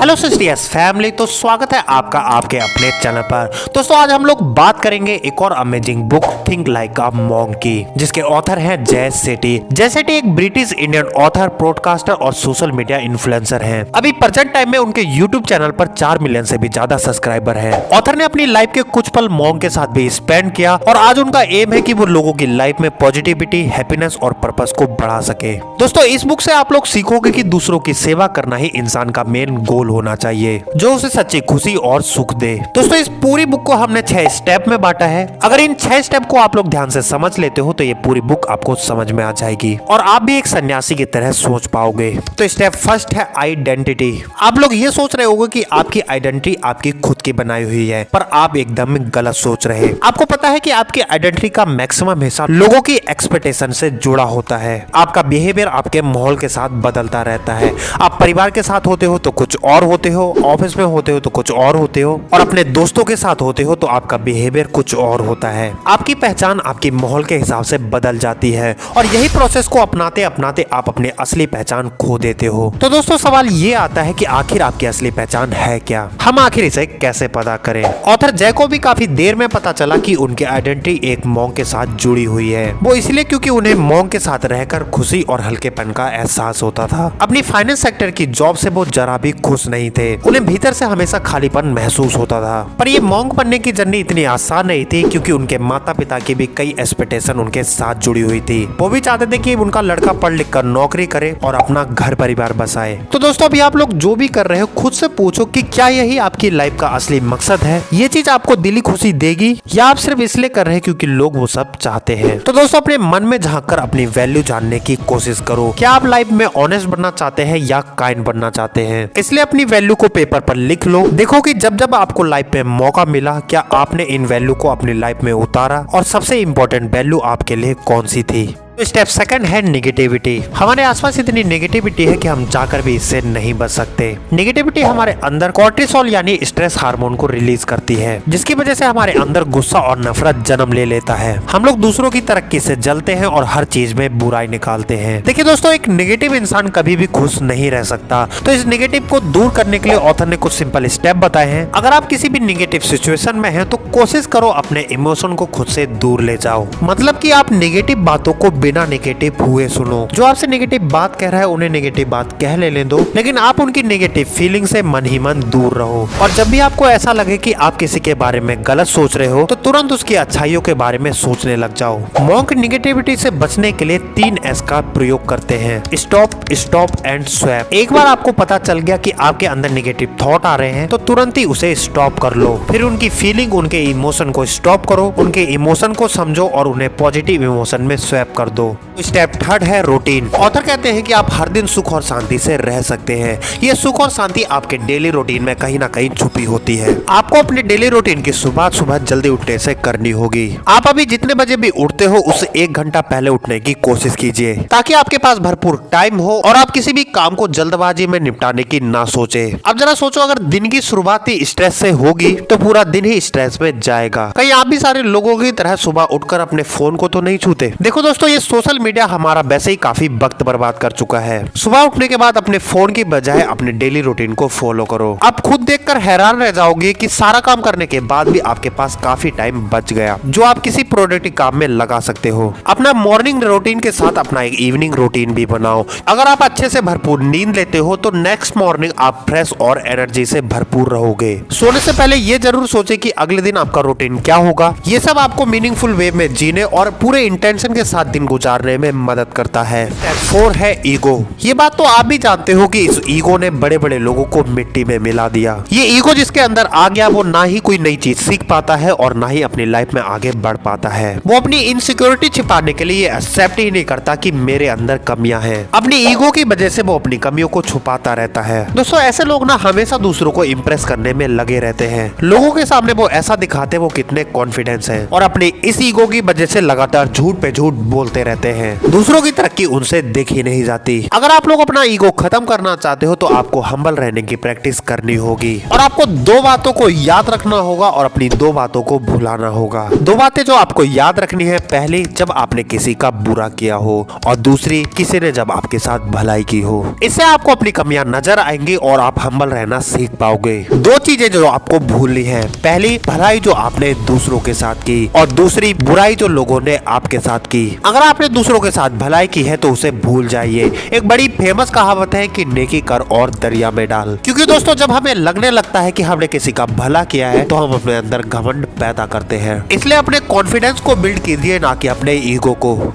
Hello sisters family, तो स्वागत है आपका आपके अपने चैनल पर। दोस्तों आज हम लोग बात करेंगे एक और amazing book think like a monk की, जिसके ऑथर हैं जय सेठी। जय सेठी एक ब्रिटिश इंडियन ऑथर, ब्रॉडकास्टर और सोशल मीडिया इन्फ्लुएंसर हैं। अभी प्रेजेंट टाइम में उनके यूट्यूब चैनल पर 4 मिलियन से भी ज्यादा सब्सक्राइबर हैं। ऑथर ने अपनी लाइफ के कुछ पल मॉन्क के साथ भी स्पेंड किया और आज उनका एम है कि वो लोगों की लाइफ में पॉजिटिविटी, हैप्पीनेस और पर्पस को बढ़ा सके। दोस्तों इस बुक से आप लोग सीखोगे कि दूसरों की सेवा करना ही इंसान का मेन गोल होना चाहिए, जो उसे सच्ची खुशी और सुख दे। दोस्तों इस पूरी बुक को हमने 6 स्टेप में बांटा है। अगर इन 6 स्टेप को आप लोग ध्यान से समझ लेते हो तो ये पूरी बुक आपको समझ में आ जाएगी और आप भी एक सन्यासी की तरह सोच पाओगे। तो स्टेप फर्स्ट है आइडेंटिटी। आप लोग ये सोच रहे होंगे कि आपकी आइडेंटिटी आपकी खुद की बनाई हुई है, पर आप एकदम गलत सोच रहे हैं। आपको पता है कि आपकी आइडेंटिटी का मैक्सिमम हिस्सा लोगों की एक्सपेक्टेशन से जुड़ा होता है। आपका बिहेवियर आपके माहौल के साथ बदलता रहता है। आप परिवार के साथ होते हो तो कुछ और होते हो, ऑफिस में होते हो तो कुछ और होते हो, और अपने दोस्तों के साथ होते हो तो आपका बिहेवियर कुछ और होता है। आपकी पहचान आपकी माहौल के हिसाब से बदल जाती है और यही प्रोसेस को अपनाते अपनाते आप अपनी असली पहचान खो देते हो। तो दोस्तों सवाल ये आता है कि आखिर आपकी असली पहचान है क्या? हम आखिर इसे कैसे पता करें? ऑथर जय को भी काफी देर में पता चला कि उनकी आइडेंटिटी एक मॉन्क के साथ जुड़ी हुई है। वो इसलिए क्योंकि उन्हें मॉन्क के साथ रहकर खुशी और हल्केपन का एहसास होता था। अपनी फाइनेंस सेक्टर की जॉब से वो जरा भी खुश नहीं थे। उन्हें भीतर से हमेशा खालीपन महसूस होता था। पर ये मॉन्क बनने की जर्नी इतनी आसान नहीं थी, क्योंकि उनके माता पिता की भी कई एक्सपेक्टेशन उनके साथ जुड़ी हुई थी। वो भी चाहते थे कि उनका लड़का पढ़ लिख कर नौकरी करे और अपना घर परिवार बसाए। तो दोस्तों अभी आप लोग जो भी कर रहे हो खुद से पूछो कि क्या यही आपकी लाइफ का असली मकसद है? ये चीज आपको दिली खुशी देगी या आप सिर्फ इसलिए कर रहे हैं क्योंकि लोग वो सब चाहते हैं? तो दोस्तों अपने मन में झांक कर अपनी वैल्यू जानने की कोशिश करो। क्या आप लाइफ में ऑनेस्ट बनना चाहते हैं या काइंड बनना चाहते हैं? इसलिए अपनी वैल्यू को पेपर पर लिख लो। देखो कि जब जब आपको लाइफ में मौका मिला, क्या आपने इन वैल्यू को अपनी लाइफ में उतारा और सबसे इम्पोर्टेंट वैल्यू आपके लिए कौन सी थी? स्टेप सेकंड है नेगेटिविटी। हमारे आसपास इतनी नेगेटिविटी है कि हम चाहकर भी इससे नहीं बच सकते। नेगेटिविटी हमारे अंदर कोर्टिसोल यानी स्ट्रेस हार्मोन को रिलीज करती है, जिसकी वजह से हमारे अंदर गुस्सा और नफरत जन्म ले लेता है। हम लोग दूसरों की तरक्की से जलते हैं और हर चीज में बुराई निकालते हैं। देखिए दोस्तों, एक नेगेटिव इंसान कभी भी खुश नहीं रह सकता। तो इस नेगेटिव को दूर करने के लिए ऑथर ने कुछ सिंपल स्टेप बताए हैं। अगर आप किसी भी नेगेटिव सिचुएशन में हैं तो कोशिश करो अपने इमोशन को खुद से दूर ले जाओ। मतलब कि आप नेगेटिव बातों को बिना नेगेटिव हुए सुनो। जो आपसे नेगेटिव बात कह रहा है उन्हें नेगेटिव बात कह लेने दो, लेकिन आप उनकी नेगेटिव फीलिंग से मन ही मन दूर रहो। और जब भी आपको ऐसा लगे कि आप किसी के बारे में गलत सोच रहे हो तो तुरंत उसकी अच्छाइयों के बारे में सोचने लग जाओ। मॉन्क नेगेटिविटी से बचने के लिए 3 S का प्रयोग करते हैं: स्टॉप, स्टॉप एंड स्वैप। एक बार आपको पता चल गया कि आपके अंदर नेगेटिव थॉट आ रहे हैं तो तुरंत ही उसे स्टॉप कर लो। फिर उनकी फीलिंग, उनके इमोशन को स्टॉप करो, उनके इमोशन को समझो और उन्हें पॉजिटिव इमोशन में स्वैप कर दो। स्टेप थर्ड है रूटीन। ऑथर कहते हैं कि आप हर दिन सुख और शांति से रह सकते हैं। ये सुख और शांति आपके डेली रूटीन में कहीं ना कहीं छुपी होती है। आपको अपने डेली रूटीन की सुबह सुबह जल्दी उठने से करनी होगी। आप अभी जितने बजे भी उठते हो उससे 1 घंटा पहले उठने की कोशिश कीजिए, ताकि आपके पास भरपूर टाइम हो और आप किसी भी काम को जल्दबाजी में निपटाने की ना सोचे। अब जरा सोचो, अगर दिन की शुरुआत ही स्ट्रेस से होगी तो पूरा दिन ही स्ट्रेस में जाएगा। कहीं आप भी सारे लोगों की तरह सुबह उठकर अपने फोन को तो नहीं छूते? देखो दोस्तों, ये सोशल मीडिया हमारा वैसे ही काफी वक्त बर्बाद कर चुका है। सुबह उठने के बाद अपने फोन की बजाय अपने डेली रूटीन को फॉलो करो। आप खुद देखकर हैरान रह जाओगे कि सारा काम करने के बाद भी आपके पास काफी टाइम बच गया, जो आप किसी प्रोडक्टिव काम में लगा सकते हो। अपना मॉर्निंग रूटीन के साथ अपना एक इवनिंग रूटीन भी बनाओ। अगर आप अच्छे से भरपूर नींद लेते हो तो नेक्स्ट मॉर्निंग आप फ्रेश और एनर्जी से भरपूर रहोगे। सोने से पहले ये जरूर सोचे कि अगले दिन आपका रूटीन क्या होगा। ये सब आपको मीनिंगफुल वे में जीने और पूरे इंटेंशन के साथ दिन गुजारने में मदद करता है। स्टेप 4 है ईगो। ये बात तो आप भी जानते हो कि इस ईगो ने बड़े बड़े लोगों को मिट्टी में मिला दिया। ये ईगो जिसके अंदर आ गया वो ना ही कोई नई चीज सीख पाता है और ना ही अपनी लाइफ में आगे बढ़ पाता है। वो अपनी इनसिक्योरिटी छिपाने के लिए एक्सेप्ट ही नहीं करता कि मेरे अंदर कमियां हैं। अपनी ईगो की वजह से वो अपनी कमियों को छुपाता रहता है। दोस्तों ऐसे लोग ना हमेशा दूसरों को इम्प्रेस करने में लगे रहते हैं। लोगों के सामने वो ऐसा दिखाते वो कितने कॉन्फिडेंस हैं और अपनी इस ईगो की वजह से लगातार झूठ पे झूठ बोलते रहते हैं। दूसरों की तरक्की उनसे दिख ही नहीं जाती। अगर आप लोग अपना ईगो खत्म करना चाहते हो तो आपको हम्बल रहने की प्रैक्टिस करनी होगी और आपको दो बातों को याद रखना होगा और अपनी दो बातों को भुलाना होगा। दो बातें जो आपको याद रखनी है, पहली जब आपने किसी का बुरा किया हो और दूसरी किसी ने जब आपके साथ भलाई की हो। इससे आपको अपनी कमियां नजर आएंगी और आप हम्बल रहना सीख पाओगे। दो चीजें जो आपको भूलनी है, पहली भलाई जो आपने दूसरों के साथ की और दूसरी बुराई जो लोगों ने आपके साथ की। अगर आपने दूसरों के साथ भलाई की है तो उसे भूल जाइए। एक बड़ी फेमस कहावत है कि नेकी कर और दरिया में डाल। क्योंकि दोस्तों जब हमें लगने लगता है कि हमने किसी का भला किया है तो हम अपने अंदर घमंड पैदा करते हैं। इसलिए अपने कॉन्फिडेंस को बिल्ड कीजिए, ना कि अपने ईगो को।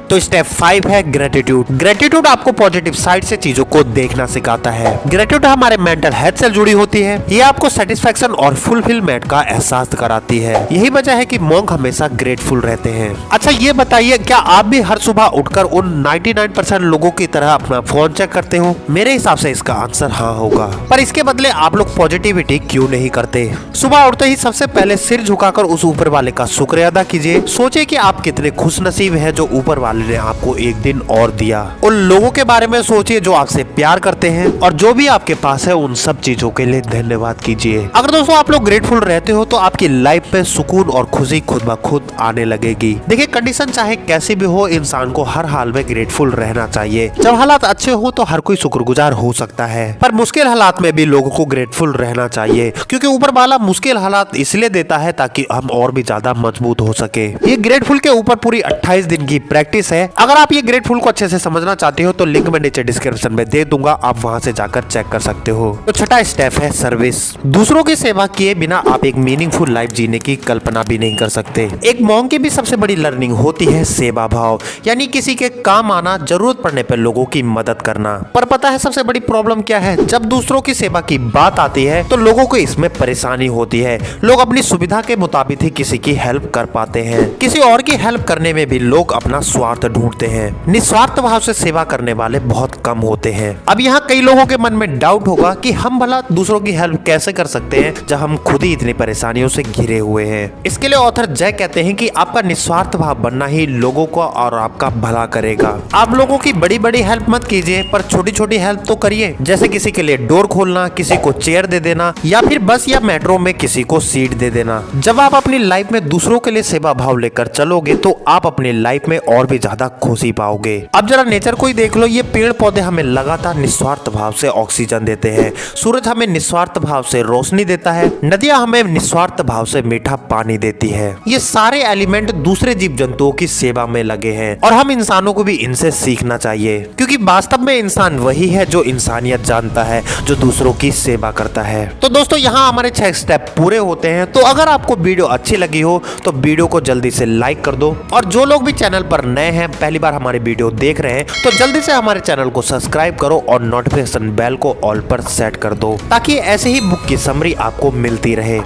तो स्टेप 5 है ग्रेटिट्यूड। ग्रेटिट्यूड आपको पॉजिटिव साइड से चीजों को देखना सिखाता है। ग्रेटिट्यूड हमारे मेंटल हेल्थ से जुड़ी होती है। ये आपको सेटिस्फेक्शन और फुलफिलमेंट का एहसास कराती है। यही वजह है कि मॉन्क हमेशा ग्रेटफुल रहते हैं। अच्छा ये बताइए, क्या आप भी हर सुबह उठकर उन 99% लोगों की तरह अपना फोन चेक करते हो? मेरे हिसाब से इसका आंसर हाँ होगा। पर इसके बदले आप लोग पॉजिटिविटी क्यों नहीं करते? सुबह उठते ही सबसे पहले सिर झुकाकर उस ऊपर वाले का शुक्रिया अदा कीजिए। सोचिए कि आप कितने खुश नसीब है जो ऊपर वाले ने आपको एक दिन और दिया। उन लोगों के बारे में सोचिए जो आपसे प्यार करते हैं और जो भी आपके पास है उन सब चीजों के लिए धन्यवाद कीजिए। अगर दोस्तों आप लोग ग्रेटफुल रहते हो तो आपकी लाइफ में सुकून और खुशी खुद ब खुद आने लगेगी। देखिए कंडीशन चाहे कैसी भी हो, इंसान को हर हाल में ग्रेटफुल रहना चाहिए। जब हालात अच्छे हो तो हर कोई शुक्रगुजार हो सकता है, पर मुश्किल हालात में भी लोगों को ग्रेटफुल रहना चाहिए। क्योंकि ऊपर वाला मुश्किल हालात इसलिए देता है ताकि हम और भी ज्यादा मजबूत हो सके। ये ग्रेटफुल के ऊपर पूरी 28 दिन की प्रैक्टिस है। अगर आप ये ग्रेटफुल को अच्छे से समझना चाहते हो तो लिंक मैं नीचे डिस्क्रिप्शन में दे दूंगा, आप वहां से जाकर चेक कर सकते हो। तो छठा स्टेप है सर्विस। दूसरों की सेवा किए बिना आप एक मीनिंगफुल लाइफ जीने की कल्पना भी नहीं कर सकते। एक मॉन्क की भी सबसे बड़ी लर्निंग होती है सेवा भाव, यानी किसी के काम आना, जरूरत पड़ने पर लोगों की मदद करना। पर पता है सबसे बड़ी प्रॉब्लम क्या है? जब दूसरों की सेवा की बात आती है तो लोगों को इसमें परेशानी होती है। लोग अपनी सुविधा के मुताबिक ही किसी की हेल्प कर पाते हैं। किसी और की हेल्प करने में भी लोग अपना स्वार्थ ढूंढते हैं। निस्वार्थ भाव से सेवा करने वाले बहुत कम होते हैं। अब यहाँ कई लोगों के मन में डाउट होगा कि हम भला दूसरों की हेल्प कैसे कर सकते हैं जब हम खुद ही इतनी परेशानियों से घिरे हुए हैं। इसके लिए ऑथर जय कहते हैं कि आपका निस्वार्थ भाव बनना ही लोगों को और आपका भला करेगा। आप लोगों की बड़ी बड़ी हेल्प मत कीजिए, पर छोटी छोटी हेल्प तो करिए। जैसे किसी के लिए डोर खोलना, किसी को चेयर दे देना, या फिर बस या मेट्रो में किसी को सीट दे देना। जब आप अपनी लाइफ में दूसरों के लिए सेवा भाव लेकर चलोगे तो आप अपनी लाइफ में और भी ज्यादा खुशी पाओगे। अब जरा नेचर को ही देख लो, ये पेड़ पौधे हमें लगातार निस्वार्थ भाव से ऑक्सीजन देते हैं। सूरज हमें निस्वार्थ भाव से रोशनी देता है। नदियां हमें निस्वार्थ भाव से मीठा पानी देती है। ये सारे एलिमेंट दूसरे जीव जंतुओं की सेवा में लगे हैं और हम इंसानों को भी इनसे सीखना चाहिए। क्योंकि वास्तव में इंसान वही है जो इंसानियत जानता है, जो दूसरों की सेवा करता है। तो दोस्तों यहाँ हमारे 6 स्टेप पूरे होते हैं। तो अगर आपको वीडियो अच्छी लगी हो तो वीडियो को जल्दी से लाइक कर दो, और जो लोग भी चैनल पर नए हैं, पहली बार हमारे वीडियो देख रहे हैं, तो जल्दी से हमारे चैनल को सब्सक्राइब करो और नोटिफिकेशन बेल को ऑल पर सेट कर दो, ताकि ऐसे ही बुक की समरी आपको मिलती रहे।